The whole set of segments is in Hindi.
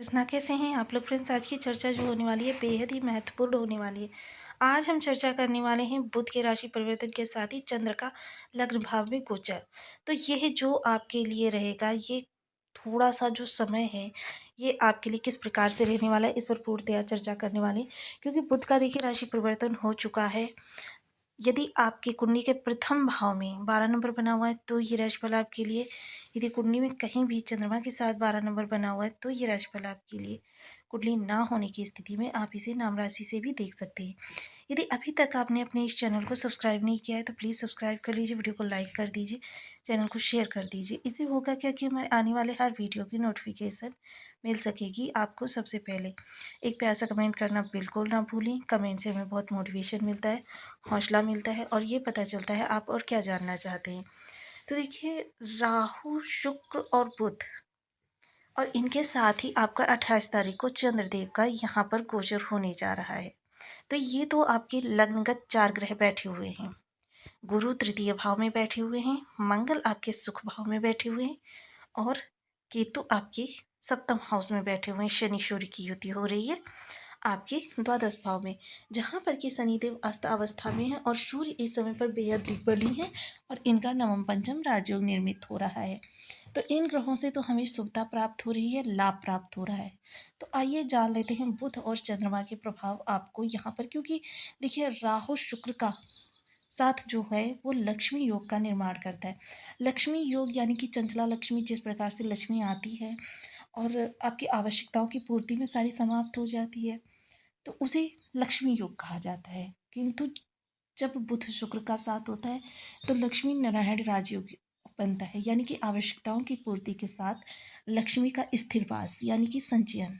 कृष्णा, कैसे हैं आप लोग फ्रेंड्स। आज की चर्चा जो होने वाली है बेहद ही महत्वपूर्ण होने वाली है। आज हम चर्चा करने वाले हैं बुध के राशि परिवर्तन के साथ ही चंद्र का लग्न भाव में गोचर। तो यह जो आपके लिए रहेगा, ये थोड़ा सा जो समय है ये आपके लिए किस प्रकार से रहने वाला है, इस पर पूर्णतया चर्चा करने वाले हैं। क्योंकि बुध का देखिए राशि परिवर्तन हो चुका है। यदि आपकी कुंडली के प्रथम भाव में 12 नंबर बना हुआ है तो ये राशिफल आपके लिए, यदि कुंडली में कहीं भी चंद्रमा के साथ 12 नंबर बना हुआ है तो ये राशिफल आपके लिए, कुंडली ना होने की स्थिति में आप इसे नाम राशि से भी देख सकते हैं। यदि अभी तक आपने अपने इस चैनल को सब्सक्राइब नहीं किया है तो प्लीज़ सब्सक्राइब कर लीजिए, वीडियो को लाइक कर दीजिए, चैनल को शेयर कर दीजिए। इससे होगा क्या कि हमारे आने वाले हर वीडियो की नोटिफिकेशन मिल सकेगी आपको सबसे पहले। एक प्यारा सा कमेंट करना बिल्कुल ना भूलें। कमेंट से हमें बहुत मोटिवेशन मिलता है, हौसला मिलता है और ये पता चलता है आप और क्या जानना चाहते हैं। तो देखिए, राहु, शुक्र और बुध और इनके साथ ही आपका 28 तारीख को चंद्रदेव का यहाँ पर गोचर होने जा रहा है। तो ये तो आपके लग्नगत 4 ग्रह बैठे हुए हैं। गुरु तृतीय भाव में बैठे हुए हैं, मंगल आपके सुख भाव में बैठे हुए हैं और केतु आपके सप्तम हाउस में बैठे हुए हैं। शनि सूर्य की युति हो रही है आपके द्वादश भाव में, जहाँ पर कि शनिदेव अस्त अवस्था में है और सूर्य इस समय पर बेहद दिग्बली है और इनका नवम पंचम राजयोग निर्मित हो रहा है। तो इन ग्रहों से तो हमें शुभता प्राप्त हो रही है, लाभ प्राप्त हो रहा है। तो आइए जान लेते हैं बुध और चंद्रमा के प्रभाव आपको यहाँ पर, क्योंकि देखिए राहु शुक्र का साथ जो है वो लक्ष्मी योग का निर्माण करता है। लक्ष्मी योग यानी कि चंचला लक्ष्मी, जिस प्रकार से लक्ष्मी आती है और आपकी आवश्यकताओं की पूर्ति में सारी समाप्त हो जाती है, तो उसे लक्ष्मी योग कहा जाता है। किंतु जब बुध शुक्र का साथ होता है तो लक्ष्मी नारायण राजयोग बनता है, यानी कि आवश्यकताओं की पूर्ति के साथ लक्ष्मी का स्थिरवास यानी कि संचयन।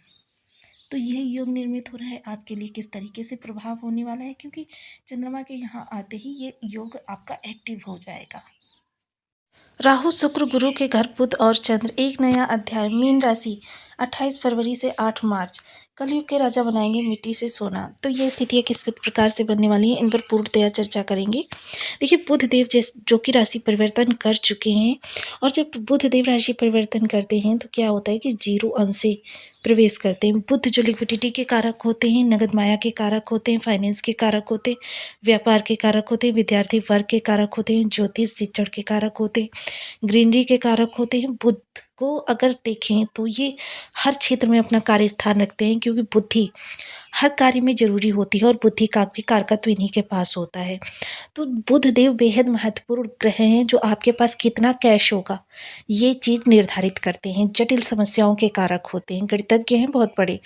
तो यह योग निर्मित हो रहा है आपके लिए। किस तरीके से प्रभाव होने वाला है, क्योंकि चंद्रमा के यहाँ आते ही ये योग आपका एक्टिव हो जाएगा। राहु शुक्र गुरु के घर बुध और चंद्र, एक नया अध्याय। मीन राशि 28 फरवरी से 8 मार्च। कलयुग के राजा बनाएंगे मिट्टी से सोना। तो ये स्थितियाँ किस प्रकार से बनने वाली हैं, इन पर पूर्णतया चर्चा करेंगे। देखिए, बुध देव जो कि राशि परिवर्तन कर चुके हैं, और जब बुध देव राशि परिवर्तन करते हैं तो क्या होता है कि जीरो अंश से प्रवेश करते हैं। बुध जो लिक्विडिटी के कारक होते हैं, नगद माया के कारक होते हैं, फाइनेंस के कारक होते हैं, व्यापार के कारक होते हैं, विद्यार्थी वर्ग के कारक होते हैं, ज्योतिष शिक्षण के कारक होते हैं, ग्रीनरी के कारक होते हैं। बुध को अगर देखें तो ये हर क्षेत्र में अपना कार्य स्थान रखते हैं, क्योंकि बुद्धि हर कार्य में जरूरी होती है और बुद्धि का भी कारकत्व इन्हीं के पास होता है। तो बुध देव बेहद महत्वपूर्ण ग्रह हैं, जो आपके पास कितना कैश होगा ये चीज़ निर्धारित करते हैं। जटिल समस्याओं के कारक होते हैं, गणितज्ञ हैं बहुत बड़े।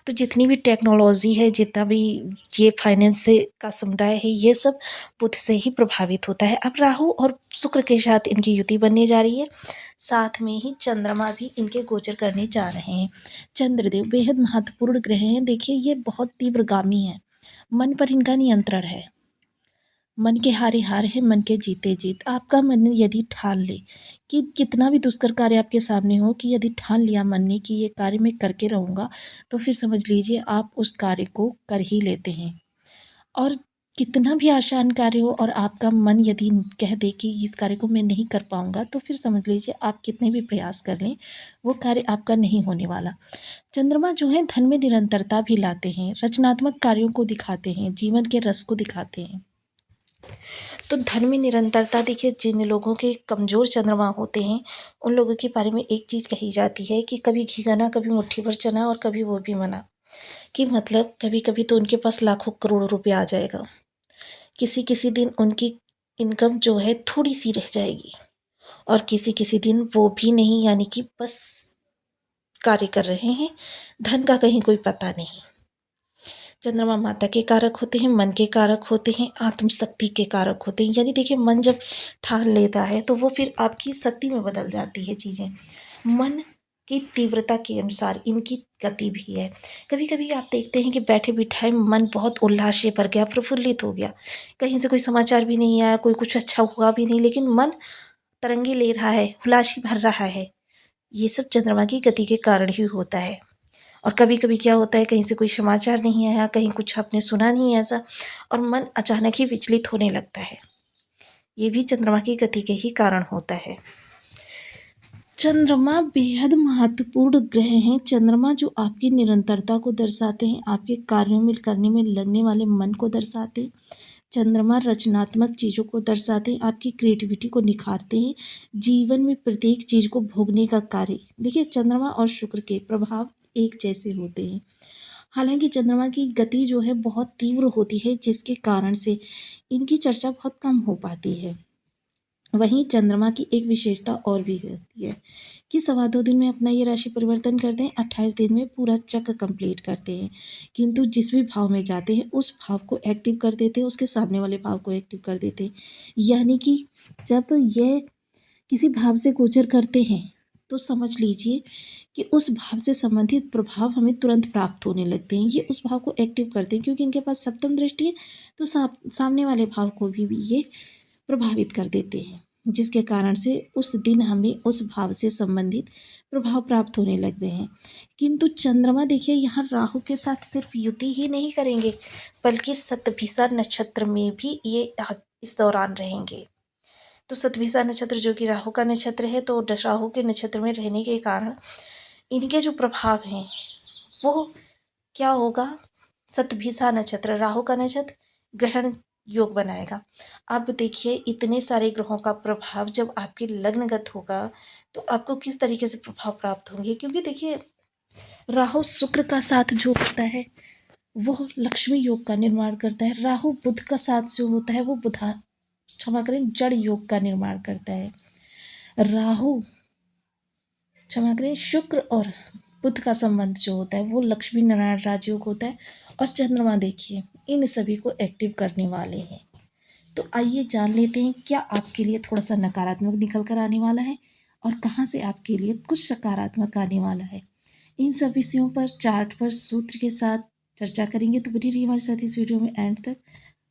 तो जितनी भी टेक्नोलॉजी है, जितना भी ये फाइनेंस से का समुदाय है, ये सब बुध से ही प्रभावित होता है। अब राहु और शुक्र के साथ इनकी युति बनने जा रही है, साथ में ही चंद्रमा भी इनके गोचर करने जा रहे हैं। चंद्रदेव बेहद महत्वपूर्ण ग्रह हैं। देखिए, ये बहुत तीव्रगामी है, मन पर इनका नियंत्रण है। मन के हारे हार है, मन के जीते जीत। आपका मन यदि ठान ले कि कितना भी दुष्कर कार्य आपके सामने हो, कि यदि ठान लिया मन ने कि ये कार्य मैं करके रहूँगा, तो फिर समझ लीजिए आप उस कार्य को कर ही लेते हैं। और कितना भी आसान कार्य हो और आपका मन यदि कह दे कि इस कार्य को मैं नहीं कर पाऊँगा, तो फिर समझ लीजिए आप कितने भी प्रयास कर लें, वो कार्य आपका नहीं होने वाला। चंद्रमा जो है धन में निरंतरता भी लाते हैं, रचनात्मक कार्यों को दिखाते हैं, जीवन के रस को दिखाते हैं। तो धन में निरंतरता, देखिए जिन लोगों के कमज़ोर चंद्रमा होते हैं उन लोगों के बारे में एक चीज़ कही जाती है कि कभी घी गना, कभी मुट्ठी भर चना और कभी वो भी मना। कि मतलब कभी कभी तो उनके पास लाखों करोड़ों रुपए आ जाएगा, किसी किसी दिन उनकी इनकम जो है थोड़ी सी रह जाएगी और किसी किसी दिन वो भी नहीं, यानी कि बस कार्य कर रहे हैं, धन का कहीं कोई पता नहीं। चंद्रमा माता के कारक होते हैं, मन के कारक होते हैं, आत्मशक्ति के कारक होते हैं। यानी देखिए, मन जब ठान लेता है तो वो फिर आपकी शक्ति में बदल जाती है चीज़ें। मन की तीव्रता के अनुसार इनकी गति भी है। कभी कभी आप देखते हैं कि बैठे बिठाए मन बहुत उल्लास से भर गया, प्रफुल्लित हो गया, कहीं से कोई समाचार भी नहीं आया, कोई कुछ अच्छा हुआ भी नहीं, लेकिन मन तरंगे ले रहा है, हुलासी भर रहा है। ये सब चंद्रमा की गति के कारण ही होता है। और कभी कभी क्या होता है, कहीं से कोई समाचार नहीं आया, कहीं कुछ आपने सुना नहीं ऐसा, और मन अचानक ही विचलित होने लगता है। ये भी चंद्रमा की गति के ही कारण होता है। चंद्रमा बेहद महत्वपूर्ण ग्रह हैं। चंद्रमा जो आपकी निरंतरता को दर्शाते हैं, आपके कार्यों में करने में लगने वाले मन को दर्शाते हैं। चंद्रमा रचनात्मक चीज़ों को दर्शाते हैं, आपकी क्रिएटिविटी को निखारते हैं, जीवन में प्रत्येक चीज़ को भोगने का कार्य। देखिए, चंद्रमा और शुक्र के प्रभाव एक जैसे होते हैं। हालांकि चंद्रमा की गति जो है बहुत तीव्र होती है, जिसके कारण से इनकी चर्चा बहुत कम हो पाती है। वहीं चंद्रमा की एक विशेषता और भी होती है कि 2.25 दिन में अपना ये राशि परिवर्तन करते हैं, 28 दिन में पूरा चक्र कंप्लीट करते हैं। किंतु जिस भी भाव में जाते हैं उस भाव को एक्टिव कर देते हैं, उसके सामने वाले भाव को एक्टिव कर देते हैं। यानी कि जब ये किसी भाव से गोचर करते हैं तो समझ लीजिए कि उस भाव से संबंधित प्रभाव हमें तुरंत प्राप्त होने लगते हैं। ये उस भाव को एक्टिव करते हैं क्योंकि इनके पास सप्तम दृष्टि है, तो सामने वाले भाव को भी ये प्रभावित कर देते हैं, जिसके कारण से उस दिन हमें उस भाव से संबंधित प्रभाव प्राप्त होने लग रहे हैं। किंतु चंद्रमा देखिए यहाँ राहु के साथ सिर्फ युति ही नहीं करेंगे, बल्कि शतभिषा नक्षत्र में भी ये इस दौरान रहेंगे। तो शतभिषा नक्षत्र जो कि राहु का नक्षत्र है, तो राहु के नक्षत्र में रहने के कारण इनके जो प्रभाव हैं वो क्या होगा। शतभिषा नक्षत्र राहु का नक्षत्र ग्रहण योग बनाएगा। अब देखिए, इतने सारे ग्रहों का प्रभाव जब आपके लग्नगत होगा तो आपको किस तरीके से प्रभाव प्राप्त होंगे। क्योंकि देखिए, राहु शुक्र का साथ जो होता है वो लक्ष्मी योग का निर्माण करता है। राहु बुध का साथ जो होता है वो बुधा क्षमा करें जड़ योग का निर्माण करता है। राहु क्षमा करें शुक्र और बुध का संबंध जो होता है वो लक्ष्मी नारायण राजयोग होता है। और चंद्रमा देखिए इन सभी को एक्टिव करने वाले हैं। तो आइए जान लेते हैं क्या आपके लिए थोड़ा सा नकारात्मक निकल कर आने वाला है और कहाँ से आपके लिए कुछ सकारात्मक आने वाला है। इन सब विषयों पर चार्ट पर सूत्र के साथ चर्चा करेंगे, तो बनी रहिए हमारे साथ इस वीडियो में एंड तक।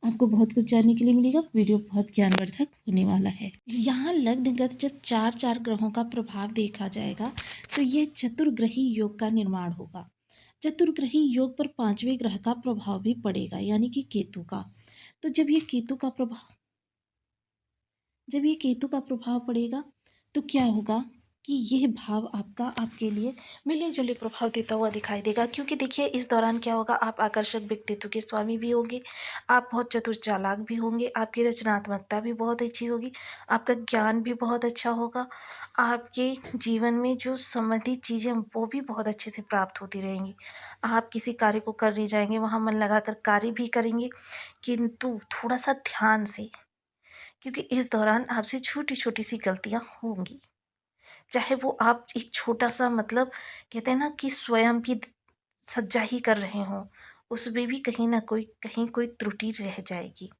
आपको बहुत कुछ जानने के लिए मिलेगा। वीडियो बहुत ज्ञानवर्धक होने वाला है। यहाँ लग्नगत जब चार चार ग्रहों का प्रभाव देखा जाएगा तो ये चतुर्ग्रही योग का निर्माण होगा। चतुर्ग्रही योग पर 5वें ग्रह का प्रभाव भी पड़ेगा, यानी कि केतु का। तो जब ये केतु का प्रभाव पड़ेगा तो क्या होगा कि यह भाव आपका आपके लिए मिले जुले प्रभाव देता हुआ दिखाई देगा। क्योंकि देखिए, इस दौरान क्या होगा, आप आकर्षक व्यक्तित्व के स्वामी भी होंगे, आप बहुत चतुर चालाक भी होंगे, आपकी रचनात्मकता भी बहुत अच्छी होगी, आपका ज्ञान भी बहुत अच्छा होगा, आपके जीवन में जो संबंधित चीज़ें वो भी बहुत अच्छे से प्राप्त होती रहेंगी। आप किसी कार्य को करने जाएंगे, वहाँ मन लगाकर कार्य भी करेंगे, किंतु थोड़ा सा ध्यान से, क्योंकि इस दौरान आपसे छोटी छोटी सी गलतियां होंगी। चाहे वो आप एक छोटा सा मतलब कहते हैं ना कि स्वयं की सज्जा ही कर रहे हों, उसमें भी कहीं कोई त्रुटि रह जाएगी।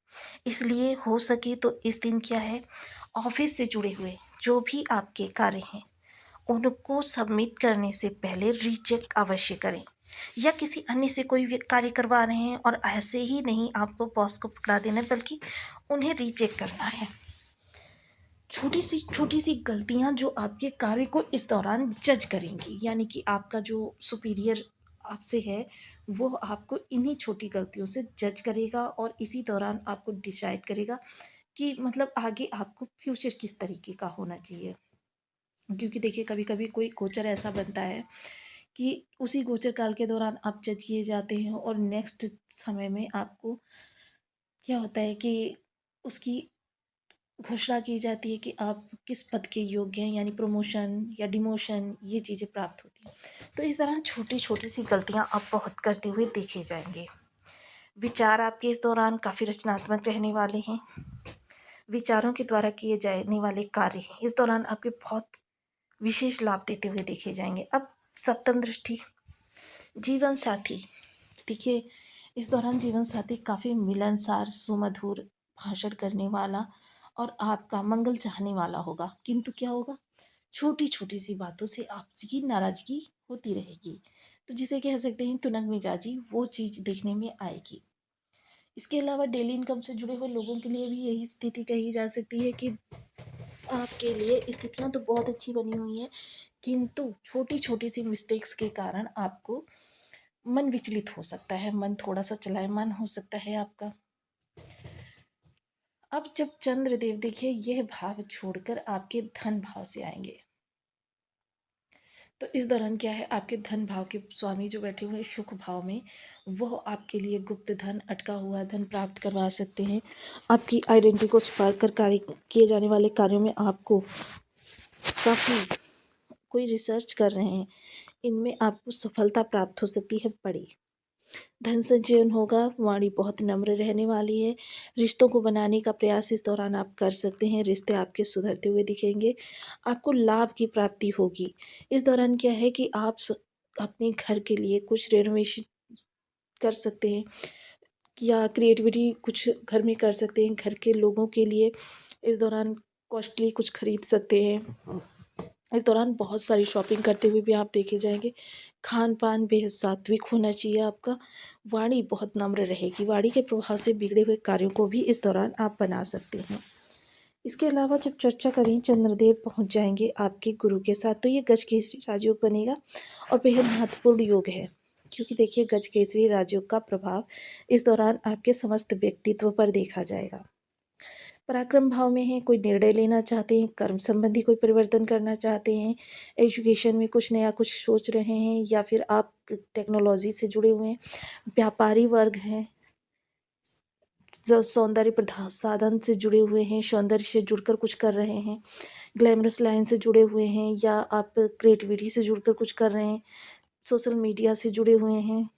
इसलिए हो सके तो इस दिन क्या है, ऑफिस से जुड़े हुए जो भी आपके कार्य हैं उनको सबमिट करने से पहले रीचेक अवश्य करें। या किसी अन्य से कोई भी कार्य करवा रहे हैं और ऐसे ही नहीं आपको बॉस को पकड़ा देना है, बल्कि उन्हें रीचेक करना है। छोटी सी गलतियां जो आपके कार्य को इस दौरान जज करेंगी, यानी कि आपका जो सुपीरियर आपसे है वो आपको इन्हीं छोटी गलतियों से जज करेगा और इसी दौरान आपको डिसाइड करेगा कि मतलब आगे आपको फ्यूचर किस तरीके का होना चाहिए। क्योंकि देखिए, कभी कभी कोई गोचर ऐसा बनता है कि उसी गोचर काल के दौरान आप जज किए जाते हैं और नेक्स्ट समय में आपको क्या होता है कि उसकी घोषणा की जाती है कि आप किस पद के योग्य हैं, यानी प्रमोशन या डिमोशन ये चीज़ें प्राप्त होती हैं। तो इस दौरान छोटी छोटी सी गलतियां आप बहुत करते हुए देखे जाएंगे। विचार आपके इस दौरान काफ़ी रचनात्मक रहने वाले हैं। विचारों के द्वारा किए जाने वाले कार्य हैं इस दौरान आपके बहुत विशेष लाभ देते हुए देखे जाएंगे। अब सप्तम दृष्टि, जीवन साथी। देखिए, इस दौरान जीवन साथी काफ़ी मिलनसार, सुमधुर, भाषण करने वाला और आपका मंगल चाहने वाला होगा। किंतु क्या होगा, छोटी छोटी सी बातों से आपकी नाराजगी होती रहेगी। तो जिसे कह सकते हैं तुनक मिजाजी, वो चीज़ देखने में आएगी। इसके अलावा डेली इनकम से जुड़े हुए लोगों के लिए भी यही स्थिति कही जा सकती है कि आपके लिए स्थितियां तो बहुत अच्छी बनी हुई हैं, किंतु छोटी छोटी सी मिस्टेक्स के कारण आपको मन विचलित हो सकता है, मन थोड़ा सा चलायमान हो सकता है आपका। अब जब चंद्रदेव देखिए यह भाव छोड़कर आपके धन भाव से आएंगे, तो इस दौरान क्या है, आपके धन भाव के स्वामी जो बैठे हुए हैं सुख भाव में, वो आपके लिए गुप्त धन, अटका हुआ धन प्राप्त करवा सकते हैं। आपकी आइडेंटिटी को छुपा कर कार्य किए जाने वाले कार्यों में आपको काफ़ी, कोई रिसर्च कर रहे हैं, इनमें आपको सफलता प्राप्त हो सकती है बड़ी। धन संचयन होगा, वाणी बहुत नम्र रहने वाली है। रिश्तों को बनाने का प्रयास इस दौरान आप कर सकते हैं, रिश्ते आपके सुधरते हुए दिखेंगे। आपको लाभ की प्राप्ति होगी। इस दौरान क्या है कि आप अपने घर के लिए कुछ रेनोवेशन कर सकते हैं या क्रिएटिविटी कुछ घर में कर सकते हैं। घर के लोगों के लिए इस दौरान कॉस्टली कुछ खरीद सकते हैं। इस दौरान बहुत सारी शॉपिंग करते हुए भी आप देखे जाएंगे। खान पान बेहद सात्विक होना चाहिए आपका। वाणी बहुत नम्र रहेगी। वाणी के प्रभाव से बिगड़े हुए कार्यों को भी इस दौरान आप बना सकते हैं। इसके अलावा जब चर्चा करें, चंद्रदेव पहुंच जाएंगे आपके गुरु के साथ, तो ये गजकेसरी राजयोग बनेगा और बेहद महत्वपूर्ण योग है। क्योंकि देखिए, गजकेसरी राजयोग का प्रभाव इस दौरान आपके समस्त व्यक्तित्व पर देखा जाएगा। पराक्रम भाव में है, कोई निर्णय लेना चाहते हैं, कर्म संबंधी कोई परिवर्तन करना चाहते हैं, एजुकेशन में कुछ नया कुछ सोच रहे हैं, या फिर आप टेक्नोलॉजी से जुड़े हुए हैं, व्यापारी वर्ग हैं, जो सौंदर्य प्रधा साधन से जुड़े हुए हैं, सौंदर्य से जुड़कर कुछ कर रहे हैं, ग्लैमरस लाइन से जुड़े हुए हैं, या आप क्रिएटिविटी से जुड़कर कुछ कर रहे हैं, सोशल मीडिया से जुड़े हुए हैं,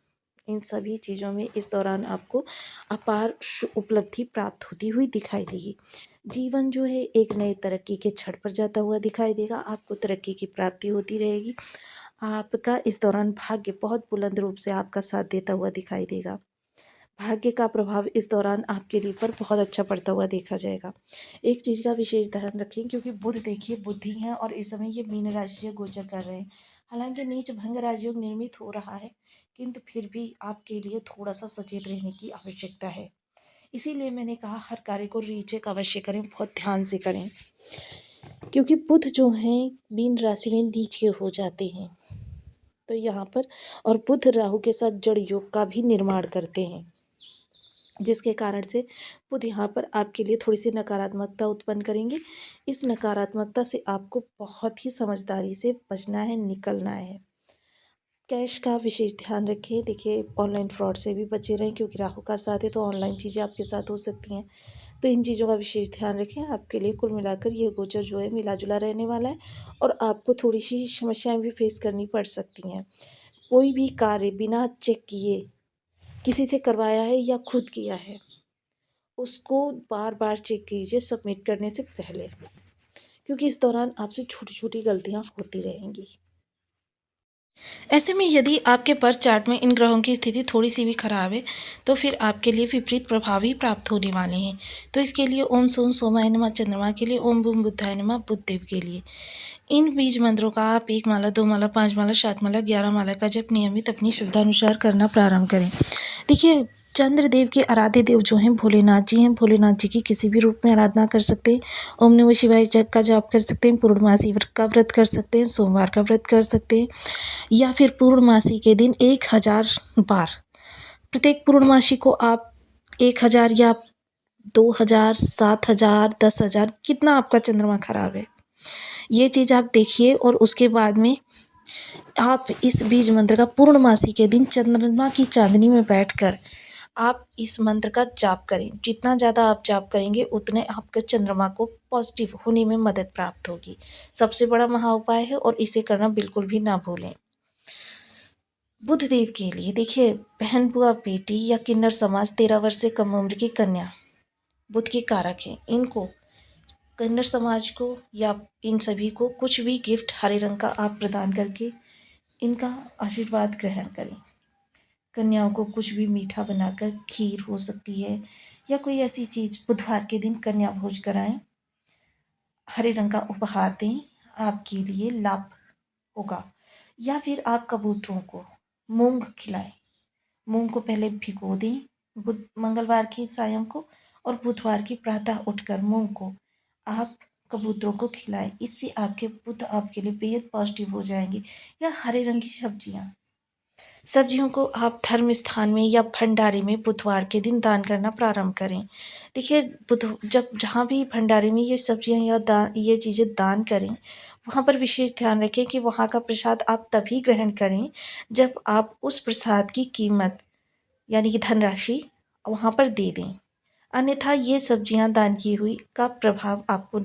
इन सभी चीज़ों में इस दौरान आपको अपार उपलब्धि प्राप्त होती हुई दिखाई देगी। जीवन जो है एक नए तरक्की के छड़ पर जाता हुआ दिखाई देगा। आपको तरक्की की प्राप्ति होती रहेगी। आपका इस दौरान भाग्य बहुत बुलंद रूप से आपका साथ देता हुआ दिखाई देगा। भाग्य का प्रभाव इस दौरान आपके लिए पर बहुत अच्छा पड़ता हुआ देखा जाएगा। एक चीज़ का विशेष ध्यान रखें, क्योंकि बुध देखिए बुद्धि हैं और इस समय ये मीन राशि से गोचर कर रहे हैं। हालांकि नीच भंग राजयोग निर्मित हो रहा है, किंतु फिर भी आपके लिए थोड़ा सा सचेत रहने की आवश्यकता है। इसीलिए मैंने कहा, हर कार्य को रीचेक अवश्य करें, बहुत ध्यान से करें, क्योंकि बुध जो हैं मीन राशि में नीचे हो जाते हैं। तो यहाँ पर, और बुध राहु के साथ जड़ योग का भी निर्माण करते हैं, जिसके कारण से बुध यहाँ पर आपके लिए थोड़ी सी नकारात्मकता उत्पन्न करेंगे। इस नकारात्मकता से आपको बहुत ही समझदारी से बचना है, निकलना है। कैश का विशेष ध्यान रखें। देखिए, ऑनलाइन फ्रॉड से भी बचे रहें, क्योंकि राहु का साथ है तो ऑनलाइन चीज़ें आपके साथ हो सकती हैं। तो इन चीज़ों का विशेष ध्यान रखें। आपके लिए कुल मिलाकर ये गोचर जो है मिला जुला रहने वाला है, और आपको थोड़ी सी समस्याएं भी फेस करनी पड़ सकती हैं। कोई भी कार्य बिना चेक किए किसी से करवाया है या खुद किया है, उसको बार बार चेक कीजिए सबमिट करने से पहले, क्योंकि इस दौरान आपसे छोटी छोटी गलतियां होती रहेंगी। ऐसे में यदि आपके बर्थ चार्ट में इन ग्रहों की स्थिति थोड़ी सी भी खराब है, तो फिर आपके लिए विपरीत प्रभाव ही प्राप्त होने वाले हैं। तो इसके लिए ओम सोम सोमाय नमः, चंद्रमा के लिए ओम बूम बुद्धाय नमः, बुध देव के लिए इन बीज मंत्रों का आप 1 माला, 2 माला, 5 माला, 7 माला, 11 माला का जप नियमित अपनी सुविधानुसार करना प्रारंभ करें। देखिए, चंद्रदेव के आराध्य देव जो हैं भोलेनाथ जी हैं। भोलेनाथ जी की किसी भी रूप में आराधना कर सकते हैं। ओम नमः शिवाय जप का जाप कर सकते हैं। पूर्णमासी का व्रत कर सकते हैं। सोमवार का व्रत कर सकते हैं, या फिर पूर्णमासी के दिन 1000 बार, प्रत्येक पूर्णमासी को आप 1000 या 2000, 7000, 10,000, कितना आपका चंद्रमा खराब है ये चीज़ आप देखिए, और उसके बाद में आप इस बीज मंत्र का पूर्णमासी के दिन चंद्रमा की चांदनी में बैठकर आप इस मंत्र का जाप करें। जितना ज़्यादा आप जाप करेंगे, उतने आपके चंद्रमा को पॉजिटिव होने में मदद प्राप्त होगी। सबसे बड़ा महा उपाय है, और इसे करना बिल्कुल भी ना भूलें। बुध देव के लिए देखिए, बहन, बुआ, बेटी या किन्नर समाज, 13 वर्ष से कम उम्र की कन्या बुध के कारक हैं। इनको, किन्नर समाज को या इन सभी को कुछ भी गिफ्ट हरे रंग का आप प्रदान करके इनका आशीर्वाद ग्रहण करें। कन्याओं को कुछ भी मीठा बनाकर, खीर हो सकती है या कोई ऐसी चीज़, बुधवार के दिन कन्या भोज कराएं, हरे रंग का उपहार दें, आपके लिए लाभ होगा। या फिर आप कबूतरों को मूंग खिलाएं। मूंग को पहले भिगो दें मंगलवार की सायं को, और बुधवार की प्रातः उठकर मूंग को आप कबूतरों को खिलाएं। इससे आपके बुध आपके लिए बेहद पॉजिटिव हो जाएंगे। या हरे रंग की सब्जियों को आप धर्म स्थान में या भंडारे में बुधवार के दिन दान करना प्रारंभ करें। देखिए, बुध जब जहाँ भी भंडारे में ये सब्जियां या ये चीज़ें दान करें, वहाँ पर विशेष ध्यान रखें कि वहाँ का प्रसाद आप तभी ग्रहण करें जब आप उस प्रसाद की कीमत यानी कि धनराशि वहाँ पर दे दें, अन्यथा ये सब्जियाँ दान की हुई का प्रभाव आपको